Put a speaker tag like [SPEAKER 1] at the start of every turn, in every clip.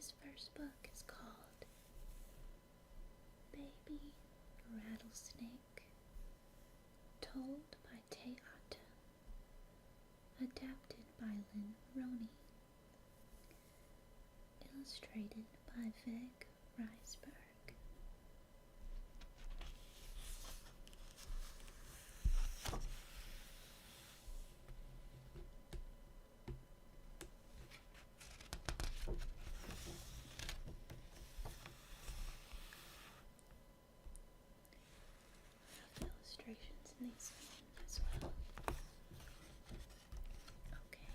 [SPEAKER 1] His first book is called Baby Rattlesnake, told by Teata, adapted by Lynn Roney, illustrated by Veg Reisberg. Illustrations in these as well. Okay.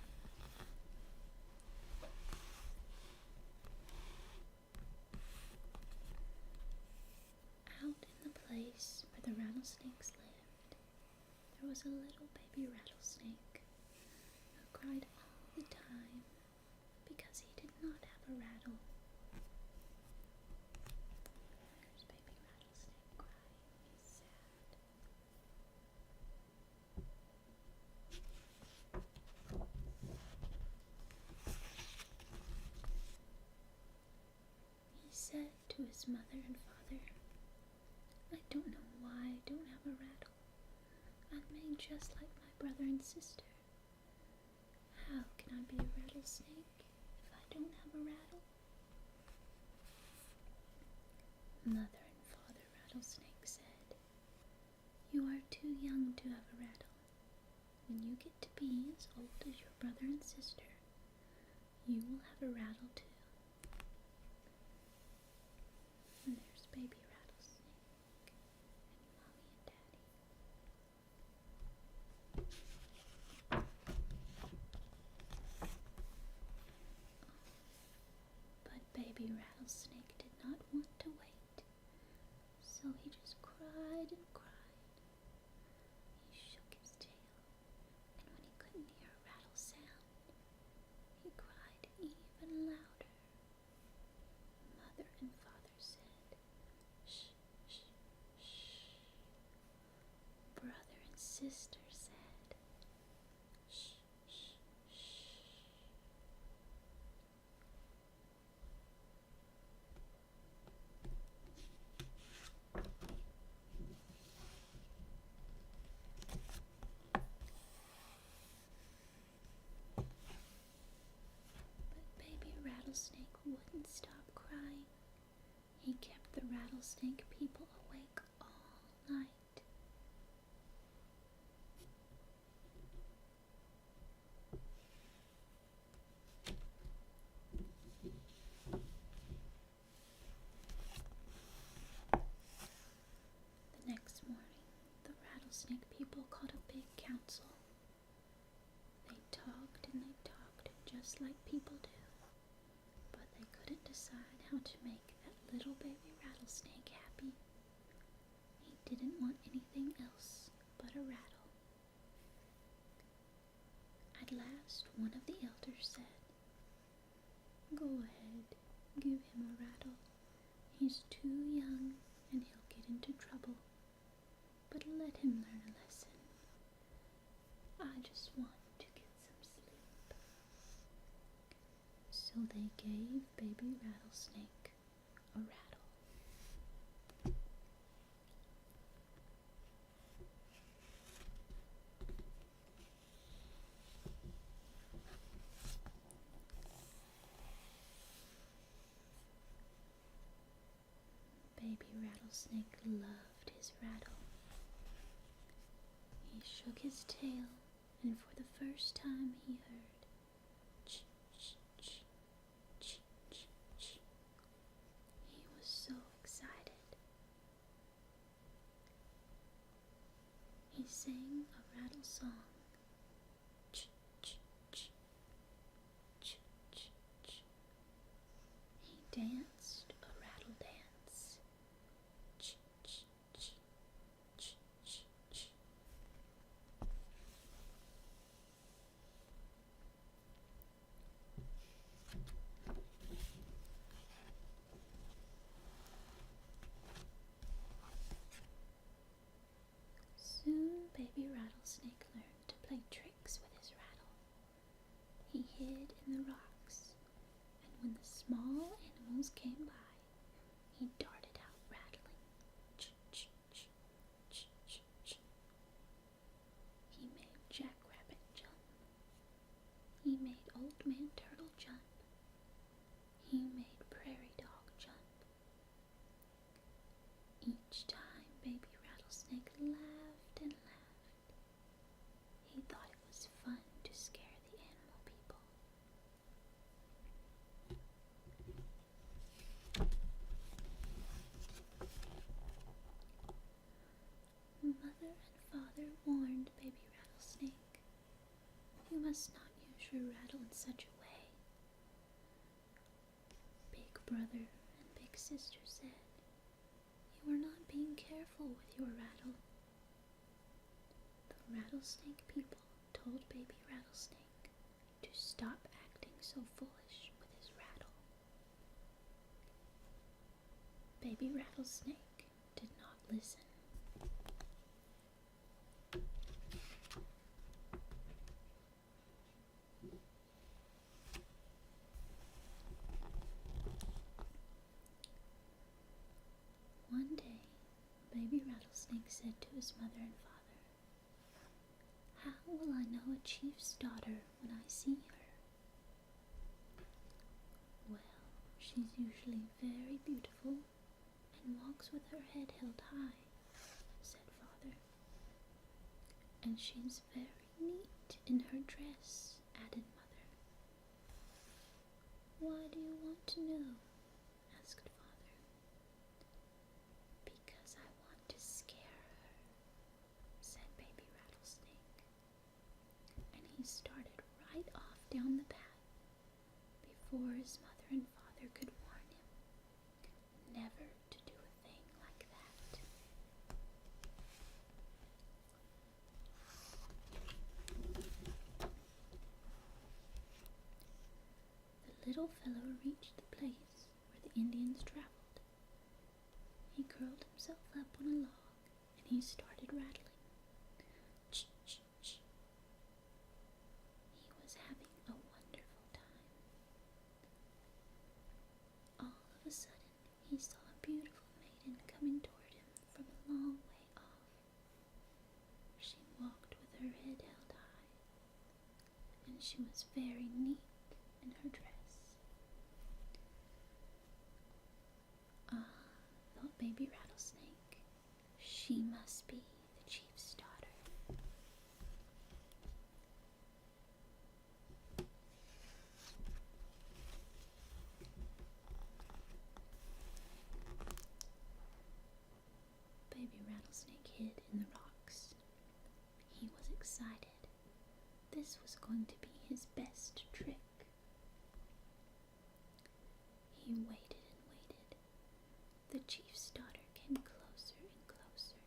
[SPEAKER 1] Out in the place where the rattlesnakes lived, there was a little baby rattlesnake who cried all the time because he did not have a rattle. There's baby rattlesnake crying. He's sad. He said to his mother and father, "I don't know why I don't have a rattle. I'm made just like my brother and sister. How can I be a rattlesnake if I don't have a rattle?" Mother and Father Rattlesnake said, "You are too young to have a rattle. When you get to be as old as your brother and sister, you will have a rattle too." And there's baby rattlesnake and mommy and daddy. But baby rattlesnake did not want to wait, so he just cried and cried. He shook his tail, and when he couldn't hear a rattle sound, he cried even louder. Mother and Father said, "Shh, shh, shh." Brother and sister said, "Shh, shh, shh." But baby rattlesnake wouldn't stop crying. He kept the rattlesnake people awake all night. The next morning, the rattlesnake people called a big council. They talked and they talked just like people do, but they couldn't decide how to make that little baby rattlesnake happy. He didn't want anything else but a rattle. At last, one of the elders said, "Go ahead, give him a rattle. He's too young and he'll get into trouble, but let him learn a lesson. I just want to get some sleep." So they gave baby rattlesnake a rattle. Baby rattlesnake loved his rattle. He shook his tail, and for the first time he heard ch ch ch ch ch ch. He was so excited. He sang a rattle song. Ch ch ch ch ch ch. He danced a rattle dance. Ch ch ch ch ch ch. Soon baby rattlesnake learned to play tricks with his rattle. He hid in the rocks, and when the small animals came by, he darted out rattling. He made Jack Rabbit jump. He made Old Man Turtle jump. He made Prairie Dog jump. Each time Baby Rattlesnake laughed and laughed. He thought it was fun to scare the animal people. Mother and Father warned Baby Rattlesnake, "You must not use your rattle in such a way." Big Brother and Big Sister said, "You are not being careful with your rattle." The Rattlesnake people told Baby Rattlesnake to stop acting so foolish with his rattle. Baby Rattlesnake did not listen. One day, Baby Rattlesnake said to his mother and father, "How will I know a chief's daughter when I see her?" "Well, she's usually very beautiful and walks with her head held high," said Father. "And she's very neat in her dress," added Mother. "Why do you want to know?" asked Father. "Because I want to scare her," said Baby Rattlesnake. And he started right off down the path before his mother and father could warn him never to do a thing like that. The little fellow reached the place where the Indians traveled. He curled himself up on a log and he started rattling. Ch-ch-ch. He was having a wonderful time. All of a sudden, he saw a beautiful maiden coming toward him from a long way off. She walked with her head held high, and she was very neat in her dress. "Ah," thought Baby Rattlesnake, "she must be the chief's daughter." Baby Rattlesnake hid in the rocks. He was excited. This was going to be his best trick. He waited and waited. The chief's daughter came closer and closer.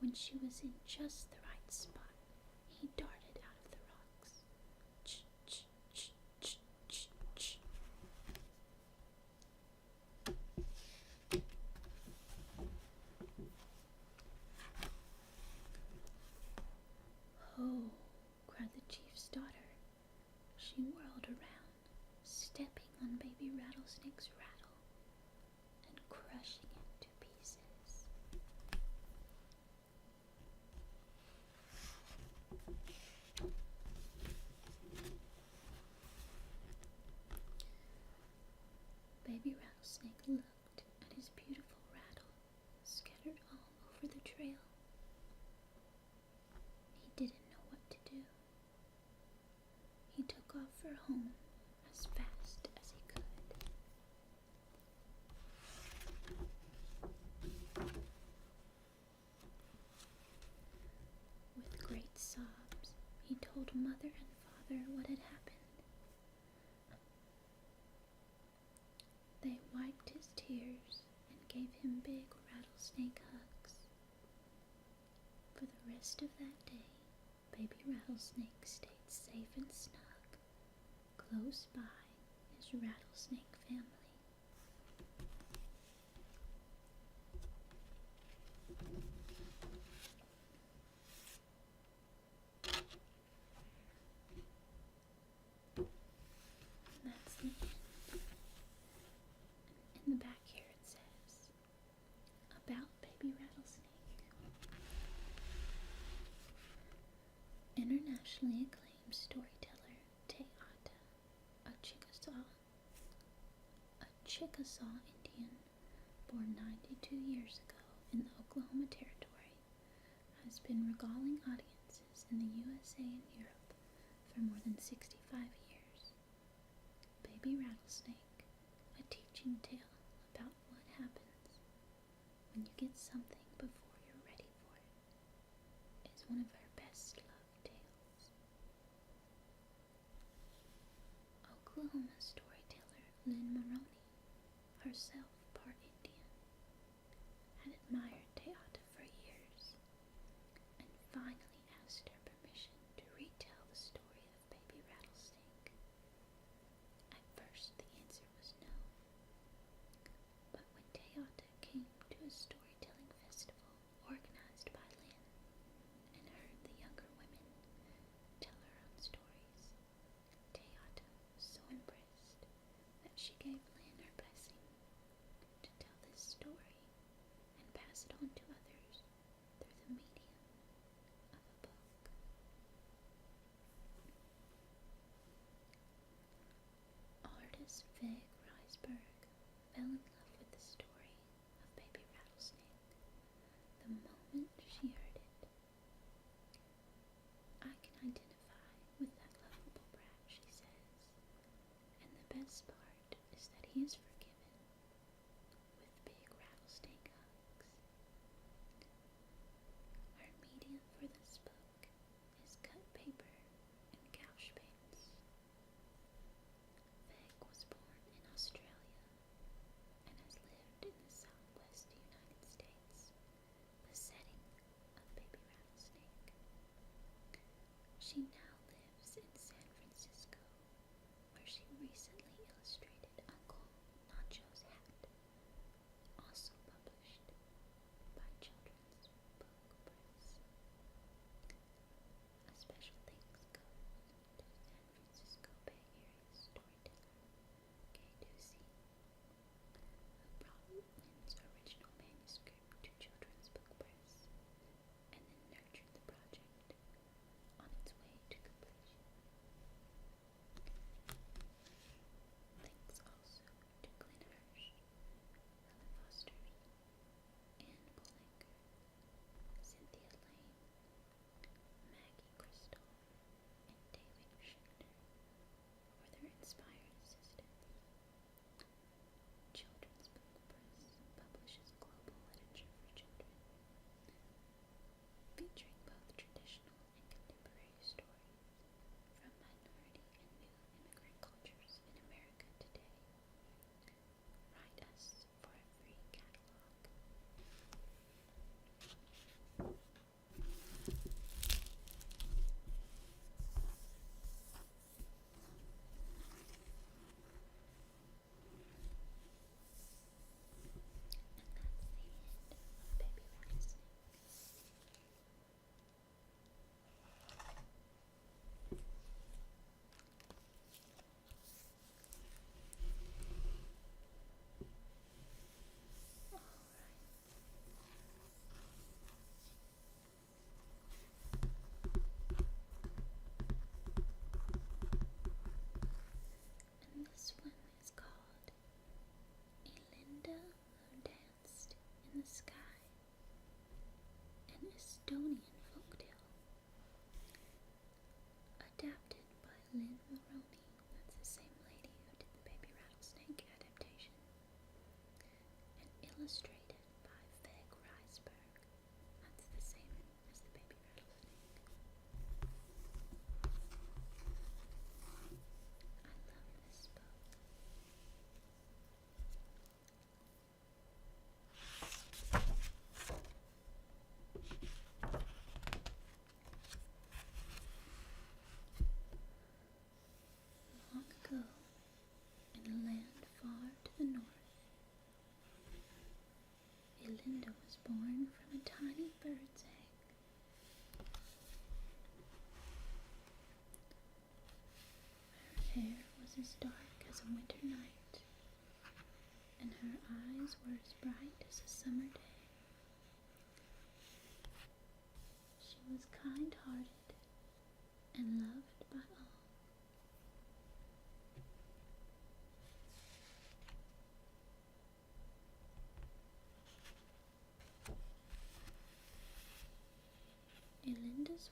[SPEAKER 1] When she was in just the right spot, he darted out of the rocks. Ch-ch-ch-ch-ch-ch. "Oh," cried the chief's daughter. She whirled around, stepping on Baby Rattlesnake's rattle and crushing it to pieces. Baby Rattlesnake looked at his beautiful rattle scattered all over the trail. He didn't know what to do. He took off for home as fast as he could. With great sobs, he told Mother and Father what had happened. They wiped his tears and gave him big rattlesnake hugs. For the rest of that day, Baby Rattlesnake stayed safe and snug, close by his rattlesnake family. That's the end. internationally acclaimed storyteller Teata, a Chickasaw Indian born 92 years ago in the Oklahoma Territory, has been regaling audiences in the USA and Europe for more than 65 years. Baby Rattlesnake, a teaching tale about what happens when you get something before you're ready for it, is one of her best loved tales. Oklahoma storyteller Lynn Maroney, herself part Indian, had admired Teata for years and finally asked her permission to retell the story of Baby Rattlesnake. At first the answer was no, but when Teata came to a storytelling festival organized by Lynn and heard the younger women tell her own stories, Teata was so impressed that she gave Lynn her blessing to tell this story and pass it on to others through the medium of a book. Artist Veg Reisberg fell in love with the story of Baby Rattlesnake the moment she heard it. I can identify with that lovable brat, she says, and the best part is that he is forgiven with big rattlesnake hugs. Her medium for this book is cut paper and gouache paints. Veg was born in Australia and has lived in the southwest United States, the setting of Baby Rattlesnake. She now lives in San Francisco, where she recently illustrated Uncle Nacho's hat, also published by Children's Book Press. A special thanks goes to San Francisco Bay Area storyteller Kay Ducey, who brought Lynn's original manuscript to Children's Book Press and then nurtured the project on its way to completion. Thanks also to Glenn Hirsch, Helen Fosters, Anne Bolenker, Cynthia Lane, Maggie Crystal, and David Schichter for their inspired assistance. Children's Book Press publishes global literature for children, featuring both traditional and contemporary stories from minority and new immigrant cultures in America today. Write us for a free catalog. And that's the end of Baby Rattlesnake. And this one is called Elinda Who Danced in the Sky, an Estonian folktale, adapted by Lynn Maroney, that's the same lady who did the Baby Rattlesnake adaptation, and illustrated by Veg Reisberg, that's the same as the Baby Rattlesnake. I love this book. Long ago, in a land far to the north, Elinda was born from a tiny bird's egg. Her hair was as dark as a winter night, and her eyes were as bright as a summer day. She was kind-hearted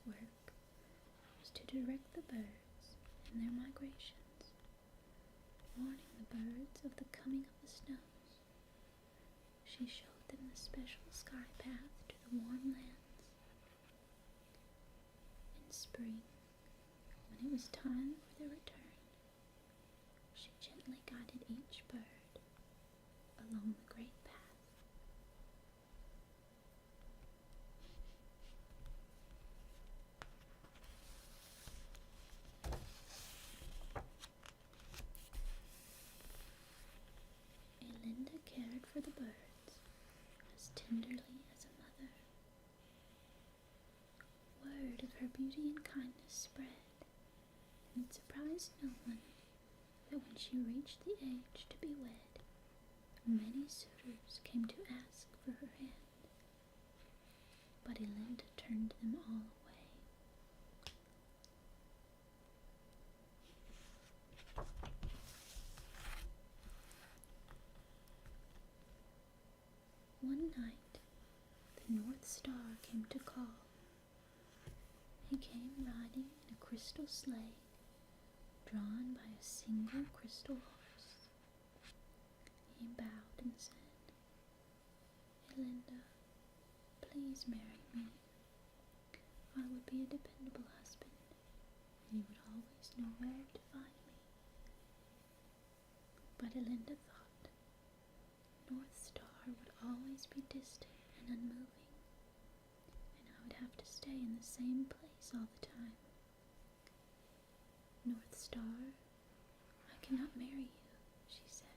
[SPEAKER 1] work was to direct the birds in their migrations, warning the birds of the coming of the snows. She showed them the special sky path to the warm lands. In spring, when it was time for their return, she gently guided each bird along the great path. Elinda cared for the birds as tenderly as a mother. Word of her beauty and kindness spread, and it surprised no one that when she reached the age to be wed, many suitors came to ask for her hand. But Elinda turned them all away. One night, the North Star came to call. He came riding in a crystal sleigh, drawn by a single crystal horse. He bowed and said, "Elinda, please marry me. I would be a dependable husband, and you would always know where to find me." But Elinda thought North Star would always be distant and unmoving, and I would have to stay in the same place all the time. "North Star, I cannot marry you," she said.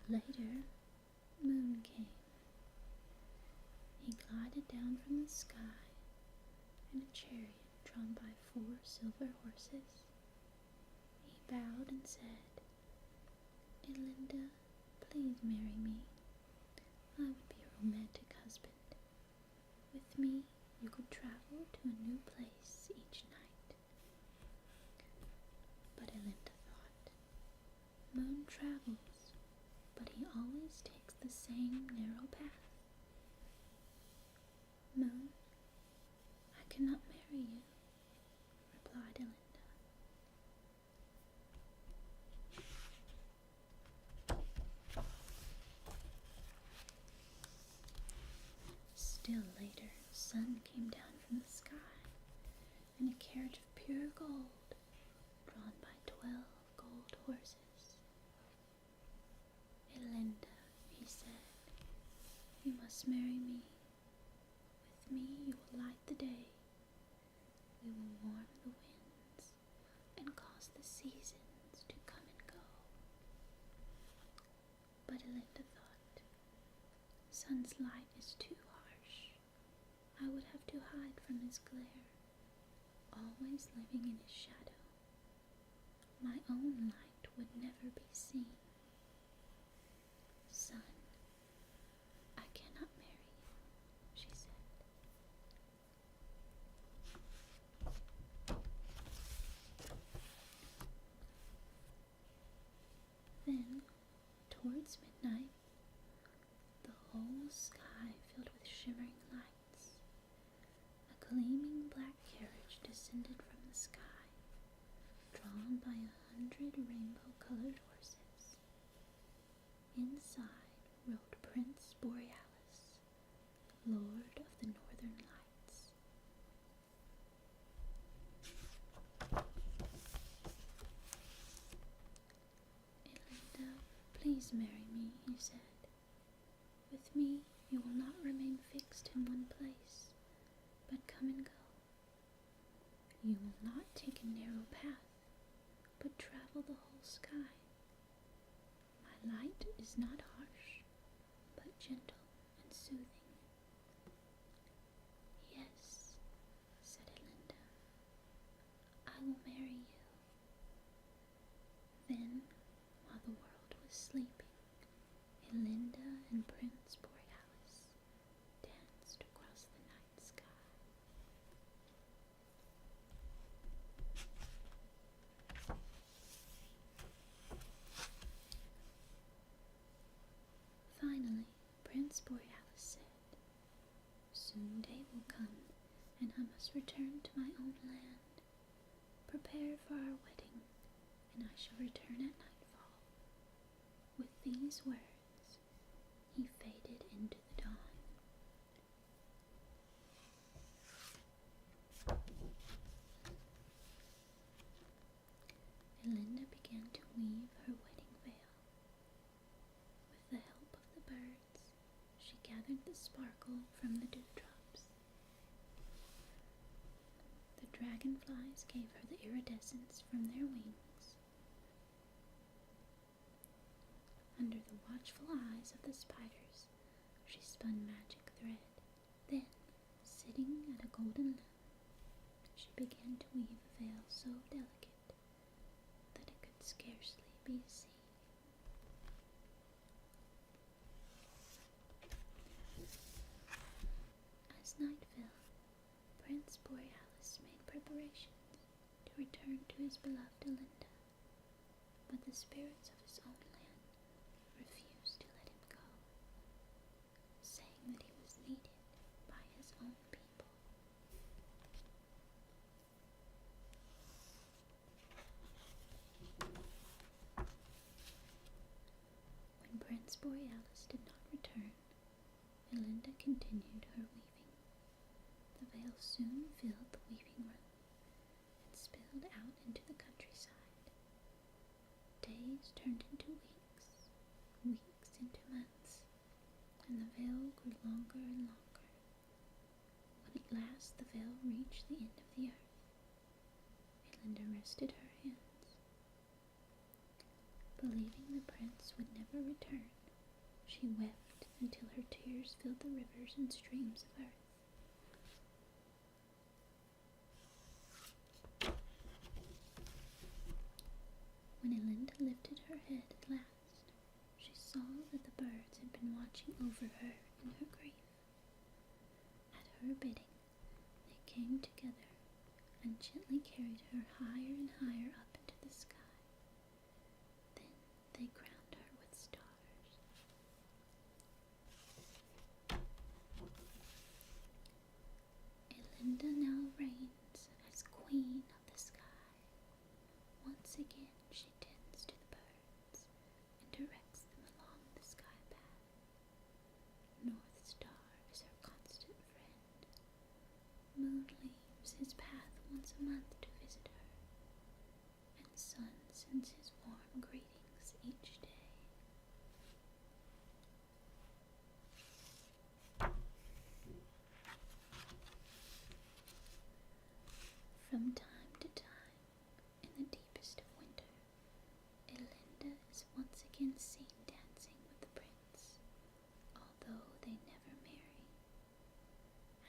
[SPEAKER 1] Later, Moon came. He glided down from the sky in a chariot drawn by 4 silver horses. He bowed and said, "Elinda, please marry me. I would be a romantic husband. With me, you could travel to a new place each night." But Elinda thought, Moon travels, but he always takes the same narrow path. "Moon, I cannot marry you," replied Elinda. Still later, the sun came down from the sky in a carriage of pure gold, drawn by 12 gold horses. "Elinda," he said, "you must marry me. With me you will light the day. We will warm the winds and cause the seasons to come and go." But Elinda thought, "Sun's light is too harsh. I would have to hide from his glare, always living in his shadow. My own light would never be seen. Sun, I cannot marry you," she said. Then, towards midnight, the whole sky filled with shimmering lights. A gleaming black carriage descended from the sky, drawn by 100 rainbow-colored horses. Inside rode Prince Borealis, Lord of the Northern Lights. "Elinda, please marry me," he said. "With me you will not remain fixed in one place, but come and go. You will not take a narrow path, but travel the whole sky. My light is not harsh, but gentle and soothing." "Yes," said Elinda, "I will marry you." Then, while the world was sleeping, Elinda and Prince Borealis danced across the night sky. Prince Borealis said, "Soon day will come, and I must return to my own land. Prepare for our wedding, and I shall return at nightfall." With these words, he faded into the dawn. Elinda began to weave her wedding veil. With the help of the birds, she gathered the sparkle from the dewdrops. The dragonflies gave her the iridescence from their wings. Under the watchful eyes of the spiders, she spun magic thread. Then, sitting at a golden loom, she began to weave a veil so delicate that it could scarcely be seen. As night fell, Prince Borealis made preparations to return to his beloved Elinda, but the spirits of his own land refused to let him go, saying that he was needed by his own people. When Prince Borealis did not return, Elinda continued her weaving. The veil soon filled the weaving room and spilled out into the countryside. Days turned into weeks, weeks into months, and the veil grew longer and longer. When at last the veil reached the end of the earth, Elinda rested her hands. Believing the prince would never return, she wept until her tears filled the rivers and streams of earth. When Elinda lifted her head at last, she saw that the birds had been watching over her in her grief. At her bidding, they came together and gently carried her higher and higher up into the sky. Then they crowned her with stars. Elinda now reigns as queen of the sky. Once again she tends to the birds and directs them along the sky path. North Star is her constant friend. Moon leaves his path once a month to visit her, and Sun sends his warm greetings each day. From time to time, in the deepest of winter, Elinda is once again seen dancing with the prince, although they never marry.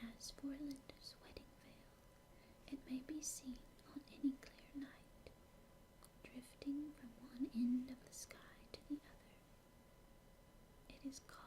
[SPEAKER 1] As for Elinda's wedding veil, it may be seen on any clear night, drifting from one end of the sky to the other. It is called